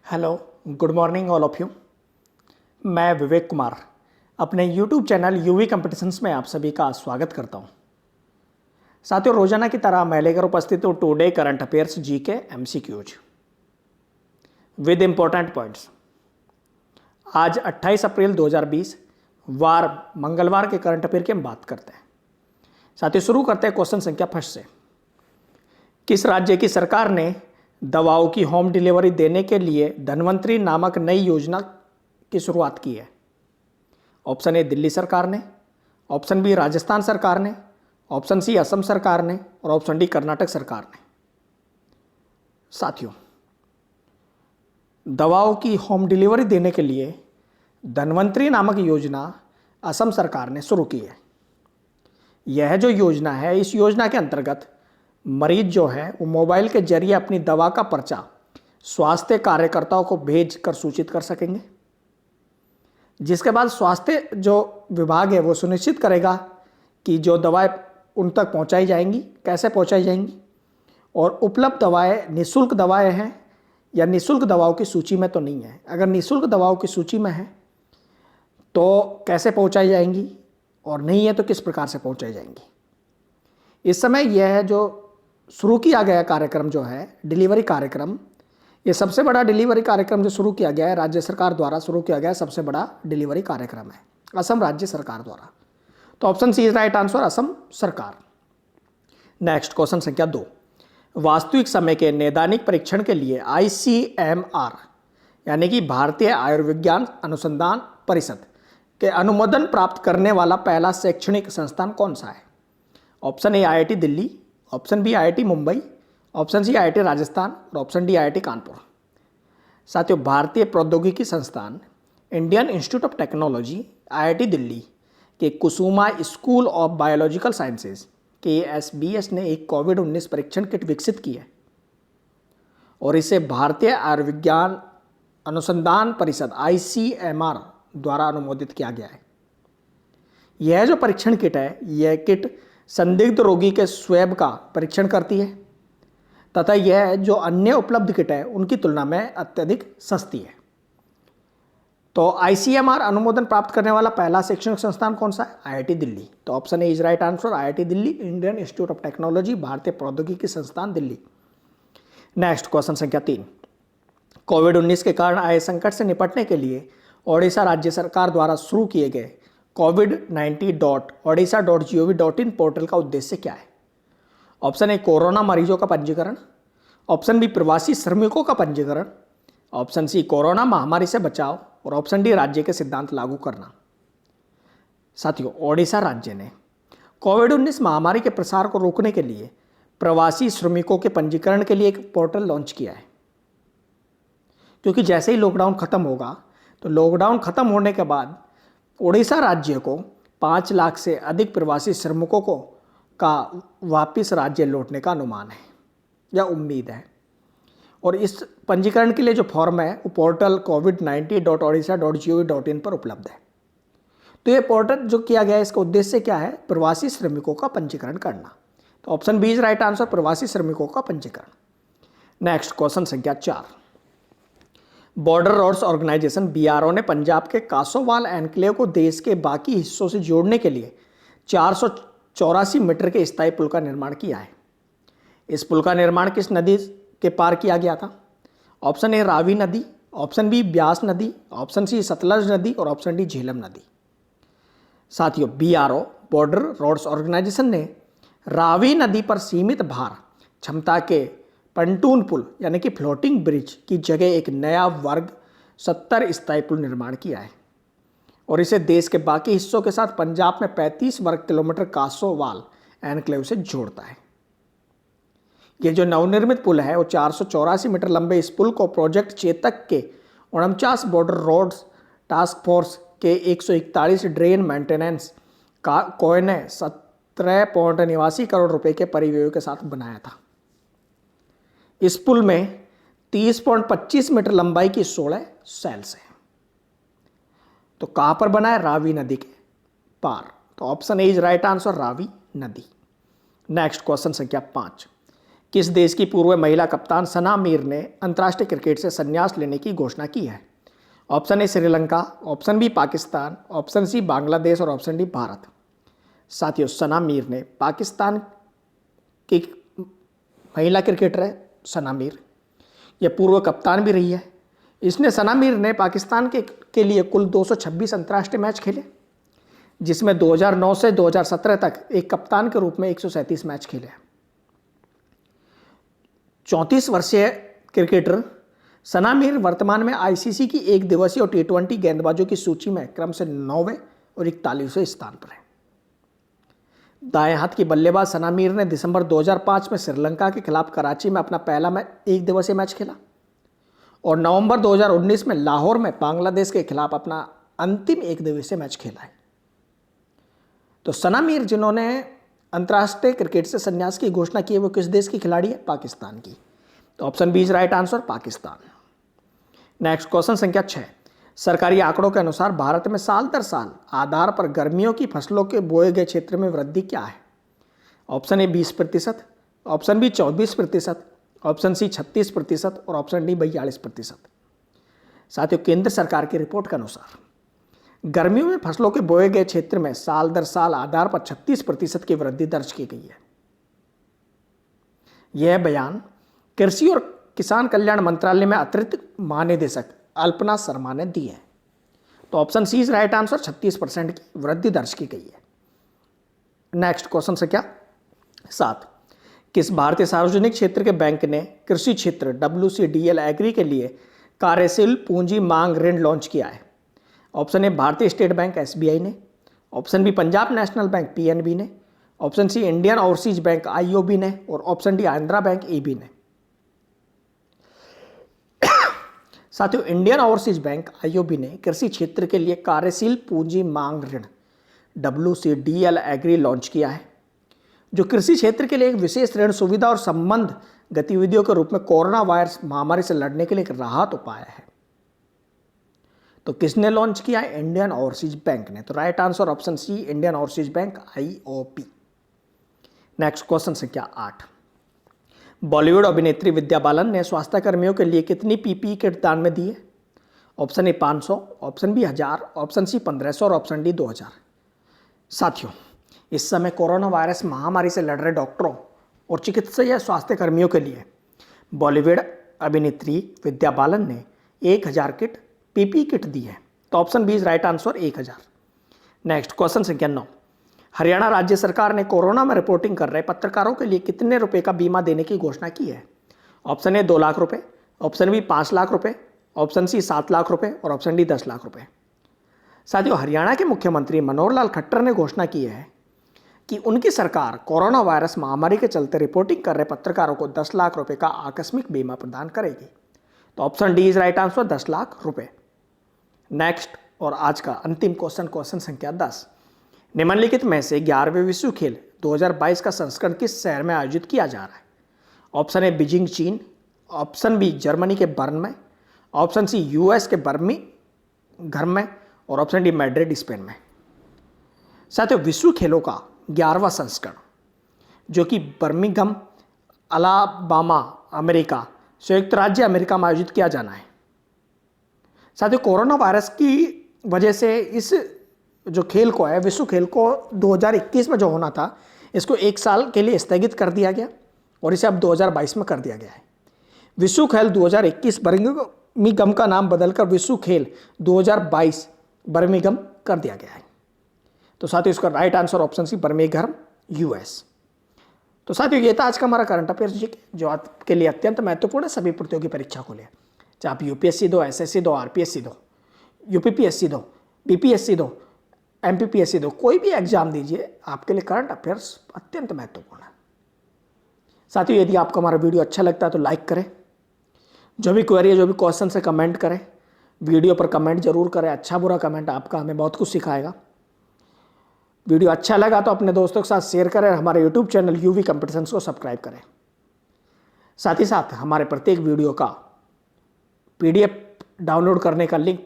Hello, good morning all of you. मैं विवेक कुमार अपने YouTube channel UV competitions में आप सभी का स्वागत करता हूं। साथियों, रोजाना की तरह मैं लेकर उपस्थित हूं today current affairs GK MCQs with important points. आज 28 अप्रैल 2020 वार मंगलवार के करंट अफेयर की हम बात करते हैं। साथियों, शुरू करते हैं क्वेश्चन संख्या फर्स्ट से। किस राज्य की सरकार ने दवाओं की होम डिलीवरी देने के लिए धन्वंतरी नामक नई योजना की शुरुआत की है? ऑप्शन ए दिल्ली सरकार ने, ऑप्शन बी राजस्थान सरकार ने, ऑप्शन सी असम सरकार ने और ऑप्शन डी कर्नाटक सरकार ने। साथियों, दवाओं की होम डिलीवरी देने के लिए धन्वंतरी नामक योजना असम सरकार ने शुरू की है। यह जो योजना है, इस योजना के अंतर्गत मरीज जो है वो मोबाइल के जरिए अपनी दवा का पर्चा स्वास्थ्य कार्यकर्ताओं को भेज कर सूचित कर सकेंगे, जिसके बाद स्वास्थ्य जो विभाग है वो सुनिश्चित करेगा कि जो दवाएं उन तक पहुंचाई जाएंगी, कैसे पहुंचाई जाएंगी और उपलब्ध दवाएं निःशुल्क दवाएं हैं या निःशुल्क दवाओं की सूची में तो नहीं है। अगर निःशुल्क दवाओं की सूची में है तो कैसे पहुंचाई जाएंगी और नहीं है तो किस प्रकार से पहुंचाई जाएंगी। इस समय यह जो शुरू किया गया कार्यक्रम जो है डिलीवरी कार्यक्रम, ये सबसे बड़ा डिलीवरी कार्यक्रम जो शुरू किया गया है, राज्य सरकार द्वारा शुरू किया गया सबसे बड़ा डिलीवरी कार्यक्रम है असम राज्य सरकार द्वारा। तो option C is right answer, Assam सरकार। नेक्स्ट क्वेश्चन संख्या 2। वास्तविक समय के नैदानिक परीक्षण के लिए ICMR यानी कि भारतीय आयुर्विज्ञान अनुसंधान परिषद के अनुमोदन प्राप्त करने वाला पहला शैक्षणिक संस्थान कौन सा है? Option A IIT Delhi, option B IIT Mumbai, option C IIT Rajasthan और ऑप्शन डी IIT कानपुर। साथियों, भारतीय प्रौद्योगिकी संस्थान Indian Institute of Technology IIT Delhi के Kusuma school of biological sciences KSBS ने एक कोविड-19 परीक्षण किट विकसित की है और इसे भारतीय आयुर्विज्ञान अनुसंधान परिषद ICMR द्वारा अनुमोदित किया गया है। यह जो परीक्षण किट है, यह किट संदिग्ध रोगी के स्वैब का परीक्षण करती है तथा यह जो अन्य उपलब्ध किट है उनकी तुलना में अत्यधिक सस्ती है। तो ICMR अनुमोदन प्राप्त करने वाला पहला शैक्षणिक संस्थान कौन सा है? IIT दिल्ली। तो option A is right answer, IIT Delhi, Indian Institute of technology, भारतीय प्रौद्योगिकी संस्थान दिल्ली। नेक्स्ट क्वेश्चन संख्या 3। कोविड-19 के कारण आए संकट से निपटने के लिए ओडिशा राज्य सरकार द्वारा शुरू किए गए covid19.odisha.gov.in पोर्टल का उद्देश्य क्या है? ऑप्शन ए कोरोना मरीजों का पंजीकरण, ऑप्शन बी प्रवासी श्रमिकों का पंजीकरण, ऑप्शन सी कोरोना महामारी से बचाव और ऑप्शन डी राज्य के सिद्धांत लागू करना। साथियों, ओडिशा राज्य ने कोविड-19 महामारी के प्रसार को रोकने के लिए प्रवासी श्रमिकों के पंजीकरण के लिए एक पोर्टल लॉन्च किया है, क्योंकि जैसे ही लॉकडाउन खत्म होगा तो लॉकडाउन खत्म होने के बाद ओडिशा राज्य को 5 लाख से अधिक प्रवासी श्रमिकों को का वापस राज्य लौटने का अनुमान है या उम्मीद है। और इस पंजीकरण के लिए जो फॉर्म है वो पोर्टल covid19.odisha.gov.in पर उपलब्ध है। तो ये पोर्टल जो किया गया है, इसका उद्देश्य क्या है? प्रवासी श्रमिकों का पंजीकरण करना। तो option B is right answer, प्रवासी श्रमिकों का पंजीकरण। नेक्स्ट क्वेश्चन संख्या 4। बॉर्डर रोड्स ऑर्गेनाइजेशन BRO ने पंजाब के कासोवाल एनक्लेव को देश के बाकी हिस्सों से जोड़ने के लिए 484 मीटर के स्थायी पुल का निर्माण किया है। इस पुल का निर्माण किस नदी के पार किया गया था? ऑप्शन ए रावी नदी, ऑप्शन बी ब्यास नदी, ऑप्शन सी सतलज नदी और ऑप्शन डी झेलम नदी। साथियों, BRO बॉर्डर रोड्स ऑर्गेनाइजेशन ने रावी नदी पर सीमित भार क्षमता के पंटून पुल यानी कि फ्लोटिंग ब्रिज की जगह एक नया वर्ग 70 स्थायी पुल निर्माण किया है और इसे देश के बाकी हिस्सों के साथ पंजाब में 35 वर्ग किलोमीटर कासोवाल एनक्लेव से जोड़ता है। ये जो नवनिर्मित पुल है वो 484 मीटर लंबे इस पुल को प्रोजेक्ट चेतक के 49 बॉर्डर रोड्स टास्क फोर्स के 141 ड्रेन मेंटेनेंस का कोय ने 17.89 करोड़ रुपए के परिव्यय के साथ बनाया था। इस पुल में 30.25 मीटर लंबाई की 16 सेल्स हैं। तो कहां पर बना है? रावी नदी के पार। तो option A is right answer, Ravi नदी। नेक्स्ट क्वेश्चन संख्या 5। किस देश की पूर्व महिला कप्तान सना मीर ने अंतर्राष्ट्रीय क्रिकेट से संन्यास लेने की घोषणा की है? Option A Sri Lanka, option B Pakistan, option C Bangladesh और ऑप्शन डी भारत। साथियों, सना मीर ने पाकिस्तान की महिला क्रिकेटर है सना मीर, यह पूर्व कप्तान भी रही है। सना मीर ने पाकिस्तान के लिए कुल 226 अंतर्राष्ट्रीय मैच खेले, जिसमें 2009 से 2017 तक एक कप्तान के रूप में 137 मैच खेले। 34 वर्षीय क्रिकेटर सना मीर वर्तमान में आईसीसी की एक दिवसीय और टी20 गेंदबाजों की सूची में क्रम से 9वें और 41वें स्थान पर है। दाएं हाथ की बल्लेबाज सना मीर ने दिसंबर 2005 में श्रीलंका के खिलाफ कराची में अपना पहला एक दिवसीय मैच खेला और नवंबर 2019 में लाहौर में बांग्लादेश के खिलाफ अपना अंतिम एक दिवसीय मैच खेला है। तो सना मीर जिन्होंने अंतर्राष्ट्रीय क्रिकेट से संन्यास की घोषणा की है, वो किस देश की खिलाड़ी है? पाकिस्तान की। तो option B is right answer, Pakistan. Next question संख्या 6। सरकारी आंकड़ों के अनुसार भारत में साल दर साल आधार पर गर्मियों की फसलों के बोए गए क्षेत्र में वृद्धि क्या है? Option A 20%, option B 24%, option C 36% और ऑप्शन डी 42%। साथियों, केंद्र सरकार की रिपोर्ट के अनुसार गर्मियों में फसलों के बोए गए क्षेत्र में साल दर साल आधार पर 36% की वृद्धि दर्ज की गई है। यह बयान कृषि और किसान कल्याण मंत्रालय में अतिरिक्त महानिदेशक अल्पना शर्मा ने दी है। तो option C is right answer, 36% की वृद्धि दर्ज की गई है। नेक्स्ट क्वेश्चन से क्या 7। किस भारतीय सार्वजनिक क्षेत्र के बैंक ने कृषि क्षेत्र WCDL एग्री के लिए कार्यशील पूंजी मांग ऋण लॉन्च किया है? ऑप्शन ए भारतीय स्टेट बैंक SBI ने, option B Punjab national bank PNB ने, option C Indian overseas bank IOB ने और option D Andhra bank AB ने। साथियों, इंडियन ओवरसीज बैंक IOB ने कृषि क्षेत्र के लिए कार्यशील पूंजी मांग ऋण WCDL एग्री लॉन्च किया है, जो कृषि क्षेत्र के लिए एक विशेष ऋण सुविधा और संबंध गतिविधियों के रूप में कोरोना वायरस महामारी से लड़ने के लिए एक राहत उपाय है। तो किसने लॉन्च किया है? इंडियन ओवरसीज बैंक ने। तो right answer option C, Indian overseas bank IOB। Next question संख्या 8। बॉलीवुड अभिनेत्री विद्या बालन ने स्वास्थ्य कर्मियों के लिए कितनी PPE किट दान में दी है? Option A 500, option B 1000, option C 1500 और ऑप्शन डी 2000। साथियों, इस समय कोरोना वायरस महामारी से लड़ रहे डॉक्टरों और चिकित्सा या स्वास्थ्य कर्मियों के लिए बॉलीवुड अभिनेत्री विद्या बालन ने 1000 किट PPE किट दी है। तो option B is right answer, 1000। Next question संख्या 9। हरियाणा राज्य सरकार ने कोरोना में रिपोर्टिंग कर रहे पत्रकारों के लिए कितने रुपए का बीमा देने की घोषणा की है? ऑप्शन ए 2 लाख रुपए, ऑप्शन बी 5 लाख रुपए, ऑप्शन सी 7 लाख रुपए और ऑप्शन डी 10 लाख रुपए। साथियों, हरियाणा के मुख्यमंत्री मनोहर लाल खट्टर ने घोषणा की है कि उनकी सरकार कोरोना वायरस महामारी के चलते रिपोर्टिंग कर रहे पत्रकारों को 10 लाख रुपए का आकस्मिक बीमा प्रदान करेगी। तो option D is right answer, 10 lakh रुपए। नेक्स्ट और आज का अंतिम क्वेश्चन संख्या 10। निम्नलिखित में से 11वें विश्व खेल 2022 का संस्करण किस शहर में आयोजित किया जा रहा है? ऑप्शन ए बीजिंग चीन, ऑप्शन बी जर्मनी के बर्न में, ऑप्शन सी US के बर्मिंघम में और ऑप्शन डी मैड्रिड स्पेन में। साथियों, विश्व खेलों का 11वां संस्करण जो कि बर्मिंघम अलाबामा अमेरिका संयुक्त राज्य अमेरिका में आयोजित किया जाना है। साथियों, कोरोना वायरस की वजह से इस जो खेल को है, विश्व खेल को 2021 में जो होना था, इसको 1 साल के लिए स्थगित कर दिया गया और इसे अब 2022 में कर दिया गया है। विश्व खेल 2021 बर्मिंघम का नाम बदलकर विश्व खेल 2022 बर्मिंघम कर दिया गया है। तो साथियों, इसका right answer option C, Birmingham US। तो साथियों, ये था आज का हमारा करंट अफेयर्स जी जो आपके लिए अत्यंत महत्वपूर्ण है सभी प्रतियोगी परीक्षा को लिए, चाहे आप UPSC दो, SSC दो, RPSC दो, UPPSC दो, BPSC दो, MPPSC दो, कोई भी एग्जाम दीजिए, आपके लिए करंट अफेयर्स अत्यंत महत्वपूर्ण है। साथियों, यदि आपको हमारा वीडियो अच्छा लगता है तो लाइक करें, जो भी क्वेरी है, जो भी क्वेश्चन है कमेंट करें, वीडियो पर कमेंट जरूर करें। अच्छा बुरा कमेंट आपका हमें बहुत कुछ सिखाएगा। वीडियो अच्छा लगा तो अपने दोस्तों के साथ शेयर करें, हमारे YouTube चैनल UV कॉम्पिटिशन्स को सब्सक्राइब करें। साथ ही साथ हमारे प्रत्येक वीडियो का PDF डाउनलोड करने का लिंक